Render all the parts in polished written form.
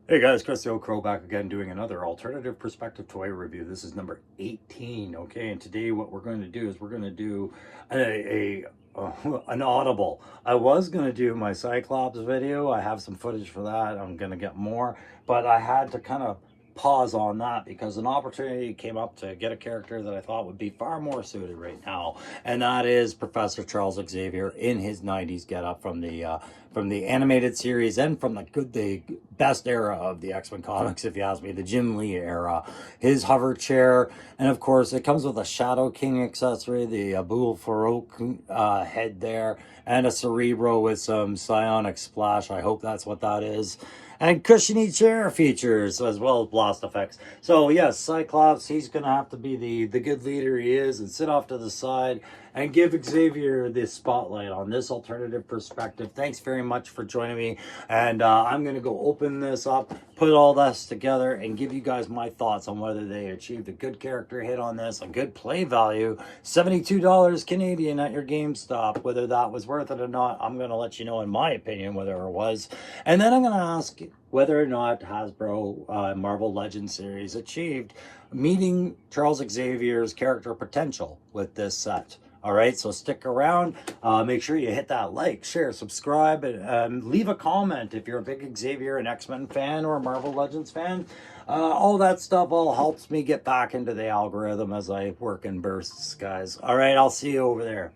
Hey guys, Chris the Old Crow back again doing another alternative perspective toy review. This is number 18, okay? And today what we're going to do is we're going to do an audible. I was going to do my Cyclops video. I have some footage for that. I'm going to get more, but I had to kind of pause on that because an opportunity came up to get a character that I thought would be far more suited right now, and that is Professor Charles Xavier in his 90s getup from the animated series and from the best era of the X-Men comics, if you ask me, the Jim Lee era. His hover chair, and of course it comes with a Shadow King accessory, the Abul Farouk head there, and a Cerebro with some psionic splash. I hope that's what that is. And cushiony chair features as well as blast effects. So yes, Cyclops, he's going to have to be the good leader he is and sit off to the side and give Xavier the spotlight on this alternative perspective. Thanks very much for joining me. And I'm going to go open this up, put all this together, and give you guys my thoughts on whether they achieved a good character hit on this, a good play value. $72 Canadian at your GameStop. Whether that was worth it or not, I'm going to let you know in my opinion whether it was. And then I'm going to ask you whether or not Hasbro Marvel Legends series achieved meeting Charles Xavier's character potential with this set. All right, so stick around. Make sure you hit that like, share, subscribe, and leave a comment if you're a big Xavier and X-Men fan or a Marvel Legends fan. All that stuff all helps me get back into the algorithm as I work in bursts, guys. All right, I'll see you over there.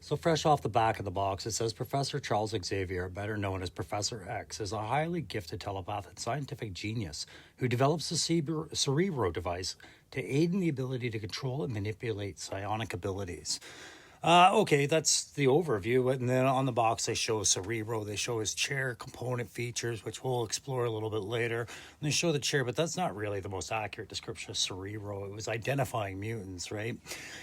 So fresh off the back of the box, it says Professor Charles Xavier, better known as Professor X, is a highly gifted telepath and scientific genius who develops the Cerebro device to aid in the ability to control and manipulate psionic abilities. Okay, that's the overview. And then on the box, they show Cerebro. They show his chair component features, which we'll explore a little bit later. And they show the chair, but that's not really the most accurate description of Cerebro. It was identifying mutants, right?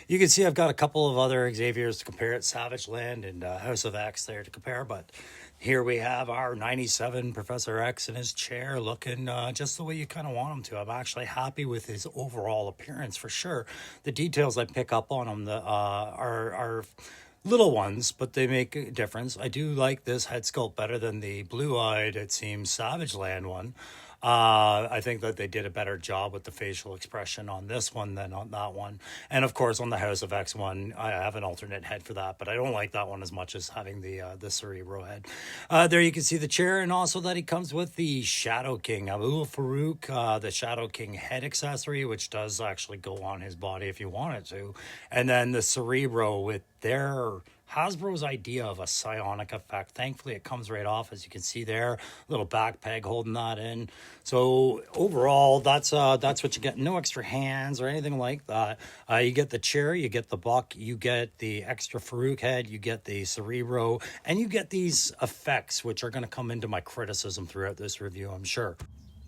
You can see I've got a couple of other Xaviers to compare it, Savage Land and House of X there to compare, but here we have our 97 Professor X in his chair looking just the way you kind of want him to. I'm actually happy with his overall appearance for sure. The details I pick up on him are little ones, but they make a difference. I do like this head sculpt better than the blue-eyed, it seems, Savage Land one. I think that they did a better job with the facial expression on this one than on that one. And of course, on the House of X one, I have an alternate head for that, but I don't like that one as much as having the Cerebro head. There you can see the chair, and also that he comes with the Shadow King, Abul Farouk, the Shadow King head accessory, which does actually go on his body if you want it to. And then the Cerebro with their Hasbro's idea of a psionic effect. Thankfully, it comes right off, as you can see there. Little back peg holding that in. So overall, that's what you get. No extra hands or anything like that. You get the chair, you get the buck, you get the extra Farouk head, you get the Cerebro, and you get these effects, which are going to come into my criticism throughout this review, I'm sure.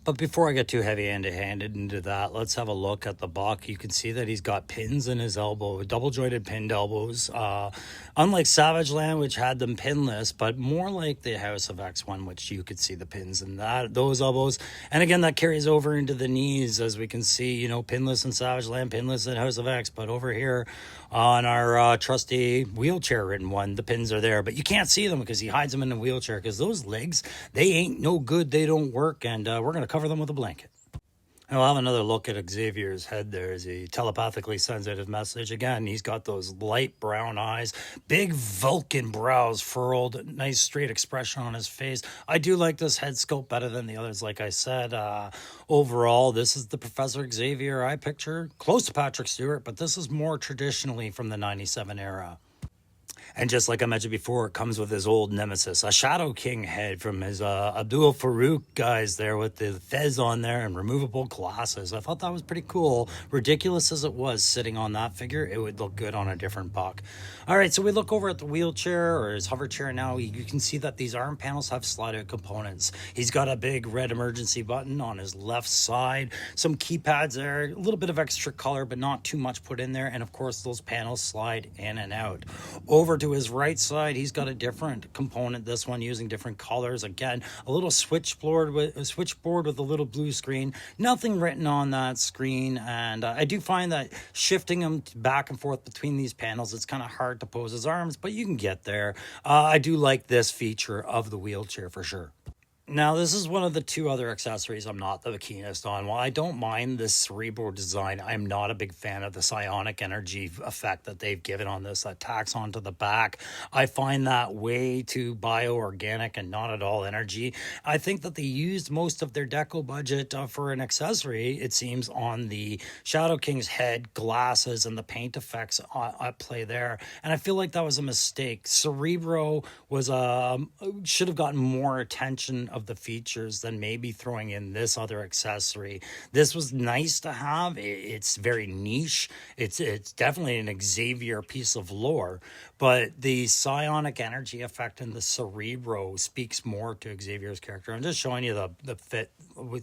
But before I get too heavy-handed into that, let's have a look at the buck. You can see that he's got pins in his elbow, double-jointed pinned elbows. Unlike Savage Land, which had them pinless, but more like the House of X one, which you could see the pins in those elbows. And again, that carries over into the knees, as we can see, you know, pinless in Savage Land, pinless in House of X. But over here on our trusty wheelchair-ridden one, the pins are there. But you can't see them because he hides them in the wheelchair, because those legs, they ain't no good. They don't work, and we're going to cover them with a blanket. And we'll have another look at Xavier's head there as he telepathically sends out his message. Again, he's got those light brown eyes, big Vulcan brows furrowed, nice straight expression on his face. I do like this head sculpt better than the others, like I said. Overall, this is the Professor Xavier I picture, close to Patrick Stewart, but this is more traditionally from the 97 era. And just like I mentioned before, it comes with his old nemesis, a Shadow King head from his Abdul Farouk guys there with the fez on there and removable glasses. I thought that was pretty cool. Ridiculous as it was sitting on that figure, it would look good on a different buck. All right, so we look over at the wheelchair or his hover chair now. You can see that these arm panels have slide-out components. He's got a big red emergency button on his left side, some keypads there, a little bit of extra color, but not too much put in there. And of course, those panels slide in and out. Over to his right side, he's got a different component, this one using different colors. Again, a little switchboard with a little blue screen. Nothing written on that screen. And I do find that shifting him back and forth between these panels, it's kind of hard to pose his arms, but you can get there. I do like this feature of the wheelchair for sure. Now, this is one of the two other accessories I'm not the keenest on. While I don't mind this cerebral design, I'm not a big fan of the psionic energy effect that they've given on this that tacks onto the back. I find that way too bioorganic and not at all energy. I think that they used most of their deco budget for an accessory, it seems, on the Shadow King's head, glasses, and the paint effects at play there. And I feel like that was a mistake. Cerebro was should have gotten more attention of the features than maybe throwing in this other accessory. This was nice to have. It's very niche. It's definitely an Xavier piece of lore, but the psionic energy effect in the Cerebro speaks more to Xavier's character. I'm just showing you the fit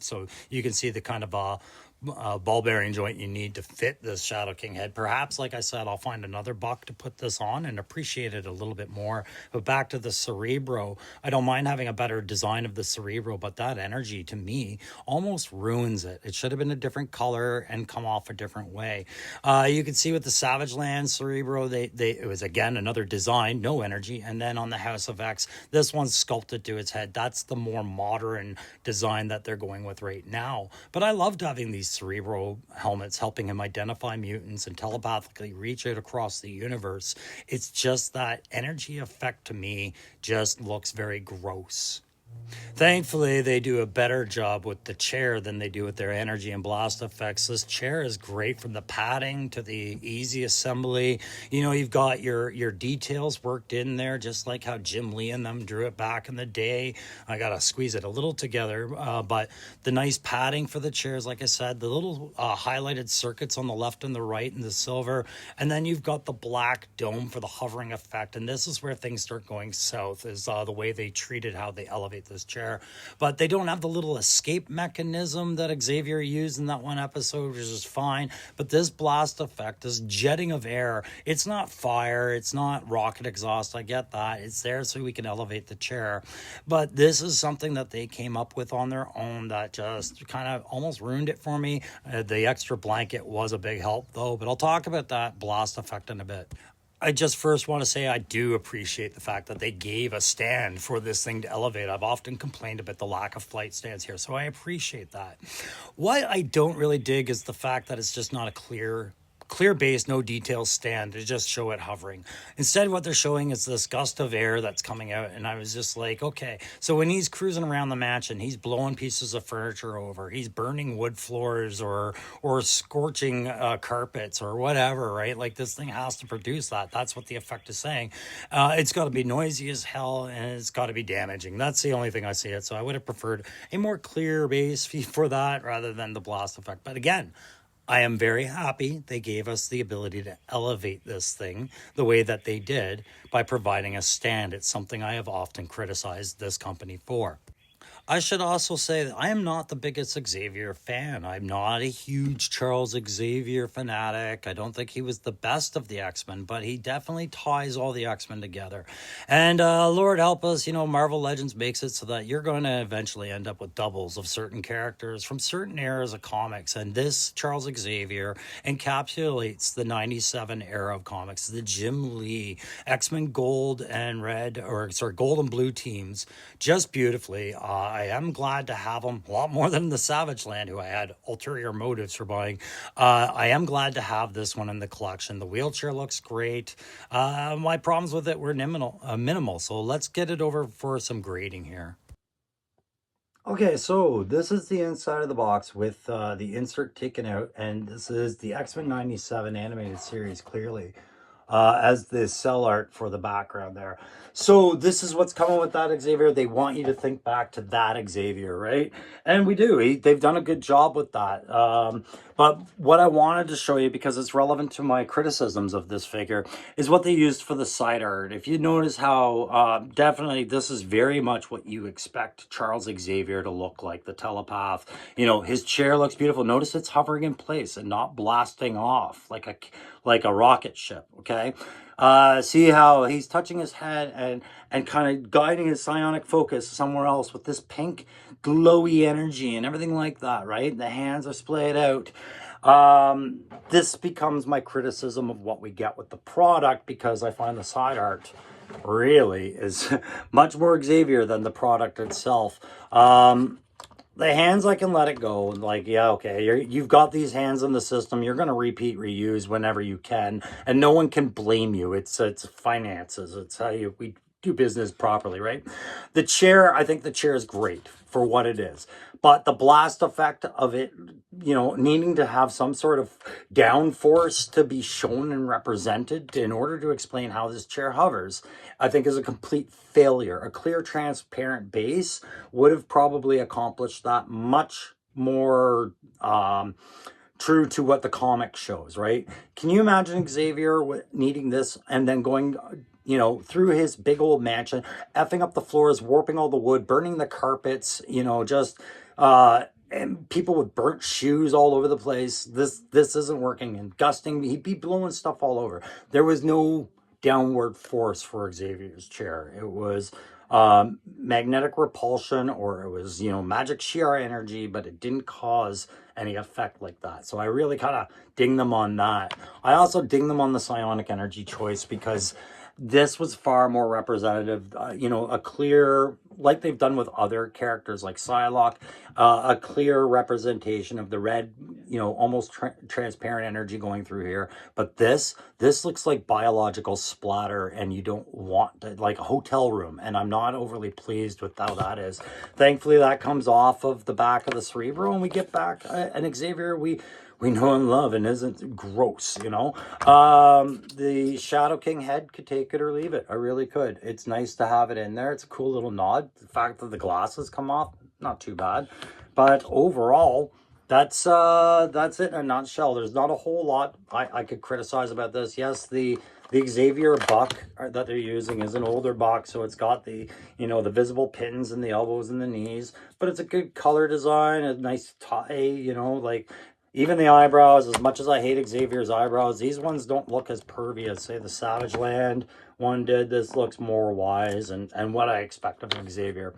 so you can see the kind of ball bearing joint you need to fit this Shadow King head. Perhaps, like I said, I'll find another buck to put this on and appreciate it a little bit more. But back to the Cerebro, I don't mind having a better design of the Cerebro, but that energy to me almost ruins it. It should have been a different color and come off a different way. You can see with the Savage Land Cerebro, it was again another design, no energy. And then on the House of X, this one's sculpted to its head. That's the more modern design that they're going with right now. But I loved having these Cerebro helmets helping him identify mutants and telepathically reach out across the universe. It's just that energy effect to me just looks very gross. Thankfully, they do a better job with the chair than they do with their energy and blast effects. This chair is great, from the padding to the easy assembly. You know, you've got your details worked in there, just like how Jim Lee and them drew it back in the day. I got to squeeze it a little together, but the nice padding for the chairs, like I said, the little highlighted circuits on the left and the right and the silver, and then you've got the black dome for the hovering effect. And this is where things start going south, is the way they treated how they elevate this chair. But they don't have the little escape mechanism that Xavier used in that one episode, which is fine. But this blast effect, this jetting of air, it's not fire, it's not rocket exhaust, I get that. It's there so we can elevate the chair. But this is something that they came up with on their own that just kind of almost ruined it for me. The extra blanket was a big help though, but I'll talk about that blast effect in a bit. I just first want to say I do appreciate the fact that they gave a stand for this thing to elevate. I've often complained about the lack of flight stands here, so I appreciate that. What I don't really dig is the fact that it's just not a clear base, no details stand to just show it hovering. Instead, what they're showing is this gust of air that's coming out, and I was just like, okay. So when he's cruising around the mansion, he's blowing pieces of furniture over, he's burning wood floors or scorching carpets or whatever, right? Like, this thing has to produce that. That's what the effect is saying. It's got to be noisy as hell, and it's got to be damaging. That's the only thing I see it. So I would have preferred a more clear base for that rather than the blast effect. But again, I am very happy they gave us the ability to elevate this thing the way that they did by providing a stand. It's something I have often criticized this company for. I should also say that I am not the biggest Xavier fan. I'm not a huge Charles Xavier fanatic. I don't think he was the best of the X-Men, but he definitely ties all the X-Men together. And Lord help us, Marvel Legends makes it so that you're going to eventually end up with doubles of certain characters from certain eras of comics. And this Charles Xavier encapsulates the 97 era of comics, the Jim Lee X-Men Gold and Gold and Blue teams, just beautifully. I am glad to have them, a lot more than the Savage Land, who I had ulterior motives for buying. I am glad to have this one in the collection. The wheelchair looks great. My problems with it were minimal, so let's get it over for some grading here. Okay, so this is the inside of the box with the insert taken out, and this is the X-Men 97 animated series, clearly. as the cell art for the background there. So this is what's coming with that Xavier. They want you to think back to that Xavier, right? And we do. They've done a good job with that. But what I wanted to show you, because it's relevant to my criticisms of this figure, is what they used for the side art. If you notice how definitely this is very much what you expect Charles Xavier to look like, the telepath. You know, his chair looks beautiful. Notice it's hovering in place and not blasting off like a rocket ship, okay? See how he's touching his head and kind of guiding his psionic focus somewhere else with this pink glowy energy and everything like that, right? The hands are splayed out. This becomes my criticism of what we get with the product, because I find the side art really is much more Xavier than the product itself. The hands, I can let it go. Like, yeah, okay, you've got these hands in the system. You're going to repeat, reuse whenever you can, and no one can blame you. It's finances. It's how we do business properly, right? The chair, I think the chair is great for what it is, but the blast effect of it, you know, needing to have some sort of downforce to be shown and represented in order to explain how this chair hovers, I think is a complete failure. A clear, transparent base would have probably accomplished that much more true to what the comic shows, right? Can you imagine Xavier needing this and then going, you know, through his big old mansion, effing up the floors, warping all the wood, burning the carpets, you know, just and people with burnt shoes all over the place. This isn't working, and gusting. He'd be blowing stuff all over. There was no downward force for Xavier's chair. It was magnetic repulsion, or it was, you know, magic sheer energy, but it didn't cause any effect like that. So I really kind of ding them on that. I also ding them on the psionic energy choice, because this was far more representative, you know, a clear, like they've done with other characters like Psylocke, a clear representation of the red, you know, almost transparent energy going through here. But this looks like biological splatter, and you don't want it, like a hotel room, and I'm not overly pleased with how that is. Thankfully, that comes off of the back of the Cerebro, and we get back an Xavier we know and love and isn't gross, you know. The Shadow King head could take it or leave it. I really could. It's nice to have it in there. It's a cool little nod. The fact that the glasses come off, not too bad. But overall, that's it in a nutshell. There's not a whole lot I could criticize about this. Yes, the Xavier buck that they're using is an older buck, so it's got the, you know, the visible pins in the elbows and the knees, but it's a good color design, a nice tie, you know, like even the eyebrows. As much as I hate Xavier's eyebrows, these ones don't look as pervy as, say, the Savage Land one did. This looks more wise and what I expect of Xavier.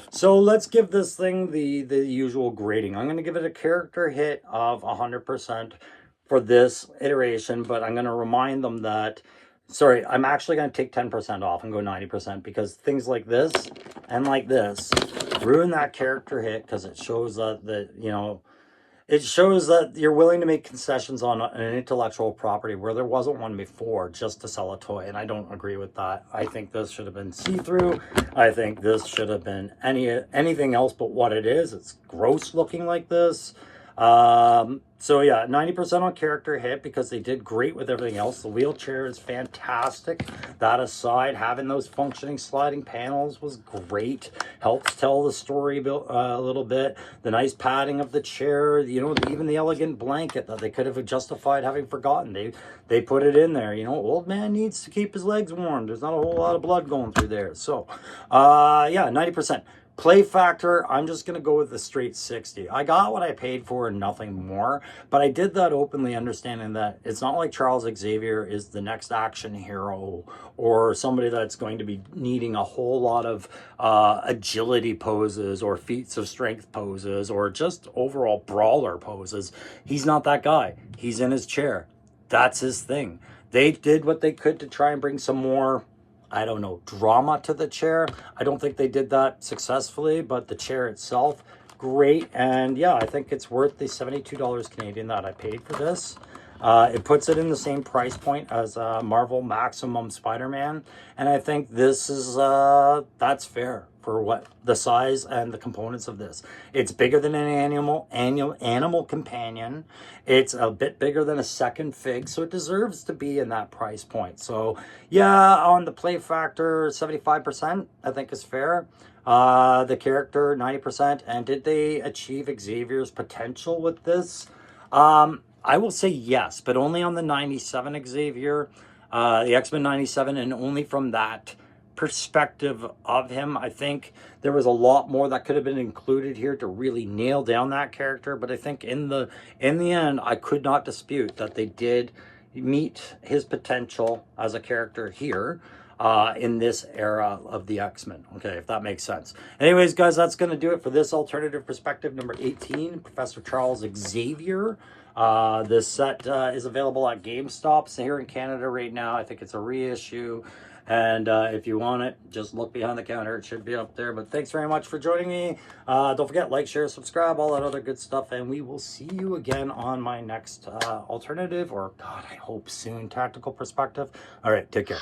So let's give this thing the usual grading. I'm going to give it a character hit of 100% for this iteration, but I'm going to remind them that, sorry, I'm actually going to take 10% off and go 90%, because things like this and like this ruin that character hit, because it shows that, you know, it shows that you're willing to make concessions on an intellectual property where there wasn't one before, just to sell a toy, and I don't agree with that. I think this should have been see-through. I think this should have been anything else but what it is. It's gross looking like this. So yeah, 90% on character hit, because they did great with everything else. The wheelchair is fantastic. That aside, having those functioning sliding panels was great. Helps tell the story a little bit. The nice padding of the chair, you know, even the elegant blanket that they could have justified having forgotten. They put it in there. You know, old man needs to keep his legs warm. There's not a whole lot of blood going through there. So, yeah, 90%. Play factor, I'm just going to go with a straight 60. I got what I paid for and nothing more, but I did that openly, understanding that it's not like Charles Xavier is the next action hero or somebody that's going to be needing a whole lot of agility poses or feats of strength poses or just overall brawler poses. He's not that guy. He's in his chair. That's his thing. They did what they could to try and bring some more, I don't know, drama to the chair. I don't think they did that successfully, but the chair itself, great. And yeah, I think it's worth the $72 Canadian that I paid for this. It puts it in the same price point as Marvel Maximum Spider-Man. And I think this is, that's fair. for what the size and the components of this. It's bigger than an animal companion. It's a bit bigger than a second fig, so it deserves to be in that price point. So yeah, on the play factor, 75% I think is fair. The character 90%. And did they achieve Xavier's potential with this? I will say yes, but only on the 97 Xavier, the X-Men 97, and only from that perspective of him. I think there was a lot more that could have been included here to really nail down that character, but I think in the end, I could not dispute that they did meet his potential as a character here. In this era of the X-Men. Okay, if that makes sense. Anyways, guys, that's going to do it for this alternative perspective number 18, Professor Charles Xavier. This set is available at GameStop here in Canada right now. I think it's a reissue. And if you want it, just look behind the counter. It should be up there. But thanks very much for joining me. Don't forget, like, share, subscribe, all that other good stuff. And we will see you again on my next alternative, or God, I hope soon, tactical perspective. All right, take care.